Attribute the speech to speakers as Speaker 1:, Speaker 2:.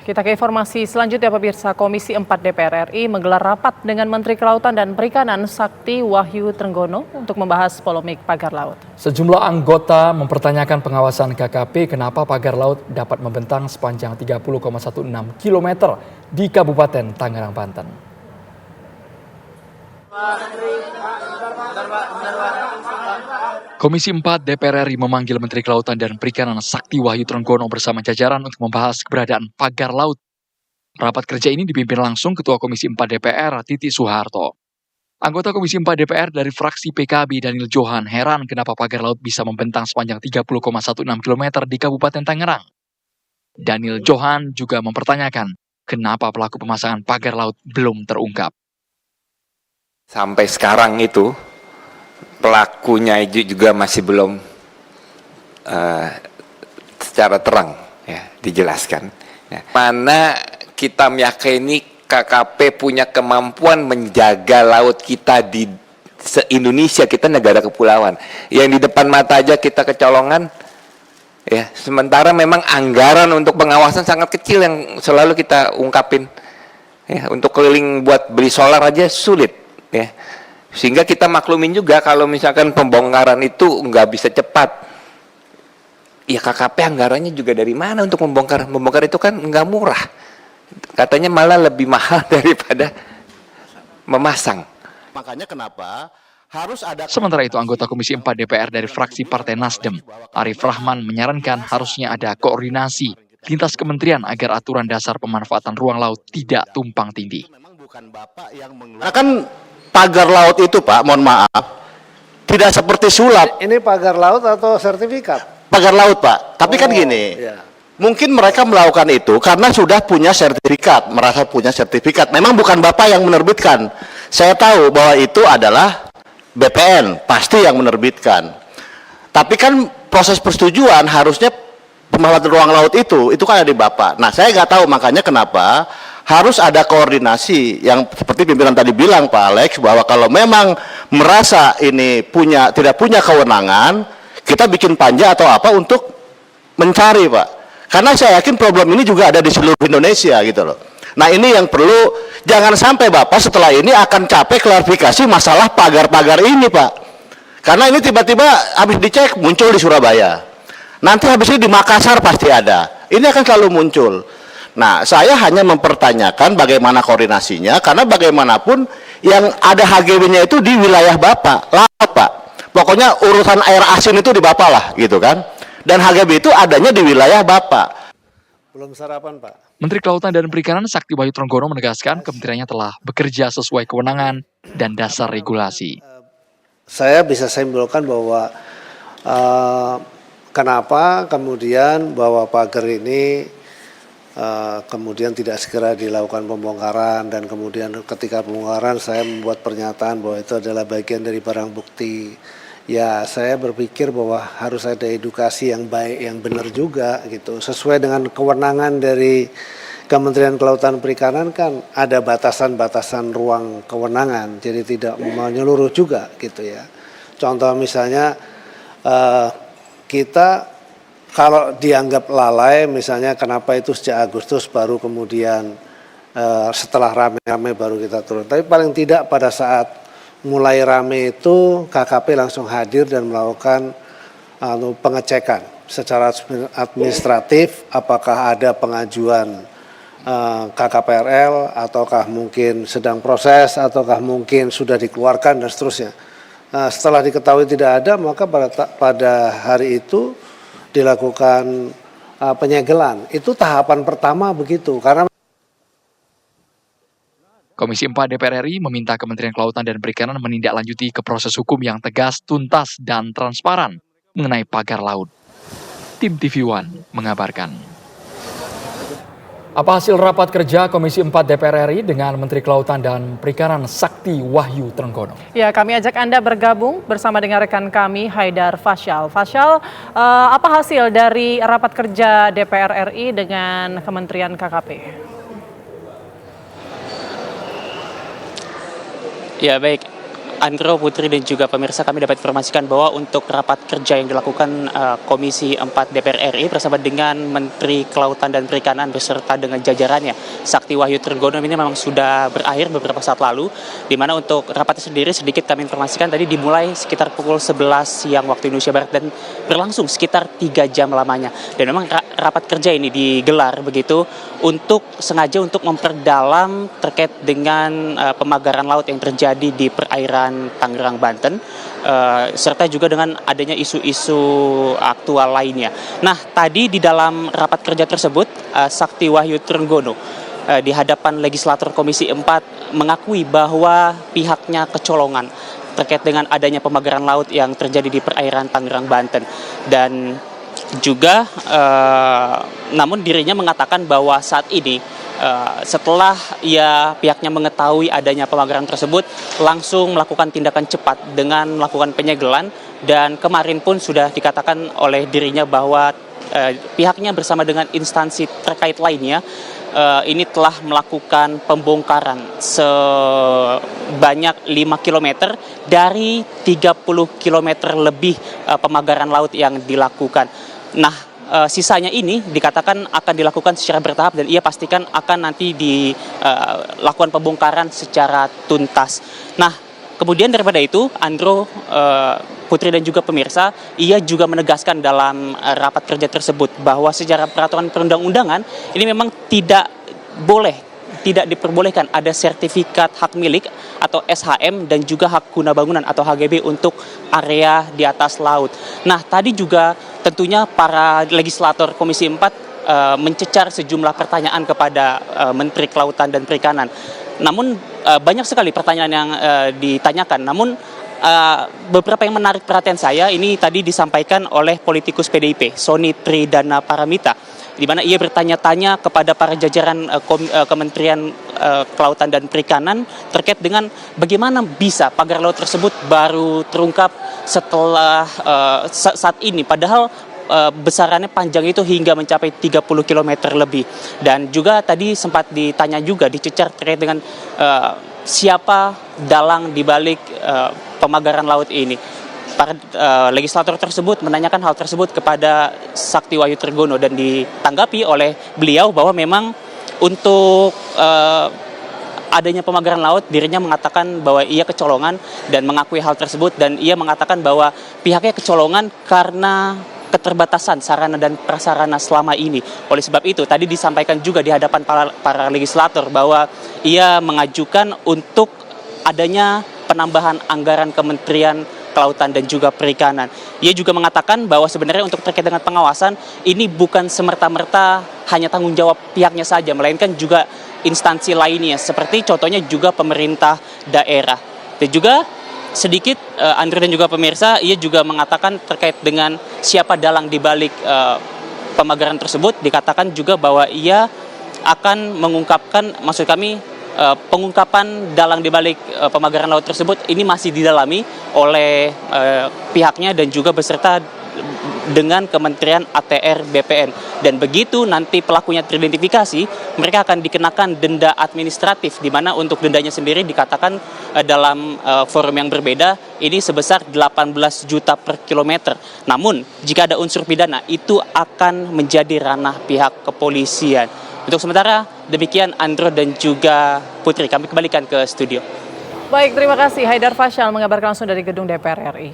Speaker 1: Kita ke informasi selanjutnya, pemirsa. Komisi 4 DPR RI menggelar rapat dengan Menteri Kelautan dan Perikanan Sakti Wahyu Trenggono untuk membahas polemik pagar laut.
Speaker 2: Sejumlah anggota mempertanyakan pengawasan KKP kenapa pagar laut dapat membentang sepanjang 30,16 km di Kabupaten Tangerang, Banten. Komisi 4 DPR RI memanggil Menteri Kelautan dan Perikanan Sakti Wahyu Trenggono bersama jajaran untuk membahas keberadaan pagar laut. Rapat kerja ini dipimpin langsung Ketua Komisi 4 DPR Titi Soeharto. Anggota Komisi 4 DPR dari fraksi PKB Daniel Johan heran kenapa pagar laut bisa membentang sepanjang 30,16 km di Kabupaten Tangerang. Daniel Johan juga mempertanyakan kenapa pelaku pemasangan pagar laut belum terungkap.
Speaker 3: Sampai sekarang itu pelakunya juga masih belum secara terang ya dijelaskan. Ya. Mana kita meyakini KKP punya kemampuan menjaga laut kita di se-Indonesia, kita negara kepulauan. Yang di depan mata aja kita kecolongan. Ya, sementara memang anggaran untuk pengawasan sangat kecil yang selalu kita ungkapin. Ya, untuk keliling buat beli solar aja sulit. Ya. Sehingga kita maklumin juga kalau misalkan pembongkaran itu nggak bisa cepat. Ya KKP anggarannya juga dari mana untuk membongkar? Membongkar itu kan nggak murah. Katanya malah lebih mahal daripada memasang.
Speaker 4: Makanya kenapa harus ada...
Speaker 2: Sementara itu, anggota Komisi 4 DPR dari fraksi Partai Nasdem, Arif Rahman, menyarankan harusnya ada koordinasi lintas kementerian agar aturan dasar pemanfaatan ruang laut tidak tumpang tindih.
Speaker 4: Nah kan pagar laut itu, Pak, mohon maaf, tidak seperti sulap.
Speaker 5: Ini pagar laut atau sertifikat?
Speaker 4: Pagar laut, Pak. Tapi kan gini,
Speaker 5: ya.
Speaker 4: Mungkin mereka melakukan itu karena sudah punya sertifikat, merasa punya sertifikat. Memang bukan Bapak yang menerbitkan. Saya tahu bahwa itu adalah BPN, pasti yang menerbitkan. Tapi kan proses persetujuan harusnya pemanfaatan ruang laut itu kan ada di Bapak. Nah, saya nggak tahu makanya kenapa harus ada koordinasi yang seperti pimpinan tadi bilang Pak Alex, bahwa kalau memang merasa ini tidak punya kewenangan, kita bikin panja atau apa untuk mencari, Pak. Karena saya yakin problem ini juga ada di seluruh Indonesia gitu loh. Nah, ini yang perlu, jangan sampai Bapak setelah ini akan capek klarifikasi masalah pagar-pagar ini, Pak. Karena ini tiba-tiba habis dicek muncul di Surabaya. Nanti habis ini di Makassar pasti ada. Ini akan selalu muncul. Nah, saya hanya mempertanyakan bagaimana koordinasinya, karena bagaimanapun yang ada HGB-nya itu di wilayah Bapak, laut, Pak. Pokoknya urusan air asin itu di Bapak lah, gitu kan. Dan HGB itu adanya di wilayah Bapak.
Speaker 5: Belum sarapan, Pak.
Speaker 2: Menteri Kelautan dan Perikanan Sakti Wahyu Trenggono menegaskan kementeriannya telah bekerja sesuai kewenangan dan dasar regulasi.
Speaker 5: Saya bisa simpulkan bahwa kenapa kemudian bahwa pagar ini kemudian tidak segera dilakukan pembongkaran, dan kemudian ketika pembongkaran saya membuat pernyataan bahwa itu adalah bagian dari barang bukti. Ya, saya berpikir bahwa harus ada edukasi yang baik, yang benar juga gitu. Sesuai dengan kewenangan dari Kementerian Kelautan Perikanan kan ada batasan-batasan ruang kewenangan, jadi tidak menyeluruh juga gitu ya. Contoh misalnya kita kalau dianggap lalai, misalnya kenapa itu sejak Agustus baru kemudian setelah rame-rame baru kita turun. Tapi paling tidak pada saat mulai rame itu KKP langsung hadir dan melakukan pengecekan secara administratif, apakah ada pengajuan KKPRL, ataukah mungkin sedang proses, ataukah mungkin sudah dikeluarkan dan seterusnya. Setelah diketahui tidak ada, maka pada hari itu dilakukan penyegelan. Itu tahapan pertama begitu, karena
Speaker 2: Komisi 4 DPR RI meminta Kementerian Kelautan dan Perikanan menindaklanjuti ke proses hukum yang tegas, tuntas, dan transparan mengenai pagar laut. Tim TV One mengabarkan. Apa hasil rapat kerja Komisi 4 DPR RI dengan Menteri Kelautan dan Perikanan Sakti Wahyu Trenggono?
Speaker 1: Ya, kami ajak Anda bergabung bersama dengan rekan kami Haidar Fasyal. Fasyal, apa hasil dari rapat kerja DPR RI dengan Kementerian KKP?
Speaker 6: Ya baik, Andro, Putri, dan juga pemirsa, kami dapat informasikan bahwa untuk rapat kerja yang dilakukan Komisi 4 DPR RI bersama dengan Menteri Kelautan dan Perikanan beserta dengan jajarannya, Sakti Wahyu Trenggono, ini memang sudah berakhir beberapa saat lalu, di mana untuk rapatnya sendiri sedikit kami informasikan tadi dimulai sekitar pukul 11 siang waktu Indonesia Barat dan berlangsung sekitar 3 jam lamanya. Dan memang rapat kerja ini digelar begitu sengaja untuk memperdalam terkait dengan pemagaran laut yang terjadi di perairan Tangerang, Banten, serta juga dengan adanya isu-isu aktual lainnya. Nah, tadi di dalam rapat kerja tersebut, Sakti Wahyu Trenggono di hadapan legislator Komisi 4 mengakui bahwa pihaknya kecolongan terkait dengan adanya pemagaran laut yang terjadi di perairan Tangerang, Banten. Dan juga namun dirinya mengatakan bahwa saat ini setelah pihaknya mengetahui adanya pemagaran tersebut, langsung melakukan tindakan cepat dengan melakukan penyegelan, dan kemarin pun sudah dikatakan oleh dirinya bahwa pihaknya bersama dengan instansi terkait lainnya ini telah melakukan pembongkaran sebanyak 5 km dari 30 km lebih pemagaran laut yang dilakukan. Nah, sisanya ini dikatakan akan dilakukan secara bertahap dan ia pastikan akan nanti dilakukan pembongkaran secara tuntas. Nah, kemudian daripada itu, Andro, Putri, dan juga pemirsa, ia juga menegaskan dalam rapat kerja tersebut bahwa secara peraturan perundang-undangan ini memang tidak diperbolehkan ada sertifikat hak milik atau SHM dan juga hak guna bangunan atau HGB untuk area di atas laut. Nah, tadi juga tentunya para legislator Komisi 4 mencecar sejumlah pertanyaan kepada Menteri Kelautan dan Perikanan. Namun banyak sekali pertanyaan yang ditanyakan. Namun beberapa yang menarik perhatian saya ini tadi disampaikan oleh politikus PDIP, Sony Tridana Paramita, di mana ia bertanya-tanya kepada para jajaran Kementerian Kelautan dan Perikanan terkait dengan bagaimana bisa pagar laut tersebut baru terungkap setelah saat ini, padahal besarannya panjang itu hingga mencapai 30 km lebih. Dan juga tadi sempat ditanya juga, dicecar terkait dengan siapa dalang dibalik pemagaran laut ini. Para legislator tersebut menanyakan hal tersebut kepada Sakti Wahyu Trenggono dan ditanggapi oleh beliau bahwa memang untuk adanya pemagaran laut dirinya mengatakan bahwa ia kecolongan dan mengakui hal tersebut, dan ia mengatakan bahwa pihaknya kecolongan karena keterbatasan sarana dan prasarana selama ini. Oleh sebab itu tadi disampaikan juga di hadapan para legislator bahwa ia mengajukan untuk adanya penambahan anggaran Kementerian Kelautan dan juga Perikanan. Ia juga mengatakan bahwa sebenarnya untuk terkait dengan pengawasan ini bukan semerta-merta hanya tanggung jawab pihaknya saja, melainkan juga instansi lainnya, seperti contohnya juga pemerintah daerah. Dan juga sedikit Andrew dan juga pemirsa, ia juga mengatakan terkait dengan siapa dalang di balik pemagaran tersebut, dikatakan juga bahwa ia akan mengungkapkan, maksud kami pengungkapan dalang di balik pemagaran laut tersebut ini masih didalami oleh pihaknya dan juga beserta dengan Kementerian ATR BPN. Dan begitu nanti pelakunya teridentifikasi, mereka akan dikenakan denda administratif, di mana untuk dendanya sendiri dikatakan dalam forum yang berbeda ini sebesar 18 juta per kilometer. Namun jika ada unsur pidana itu akan menjadi ranah pihak kepolisian. Untuk sementara demikian Andro dan juga Putri, kami kembalikan ke studio.
Speaker 1: Baik, terima kasih Haidar Fasyal mengabarkan langsung dari gedung DPR RI.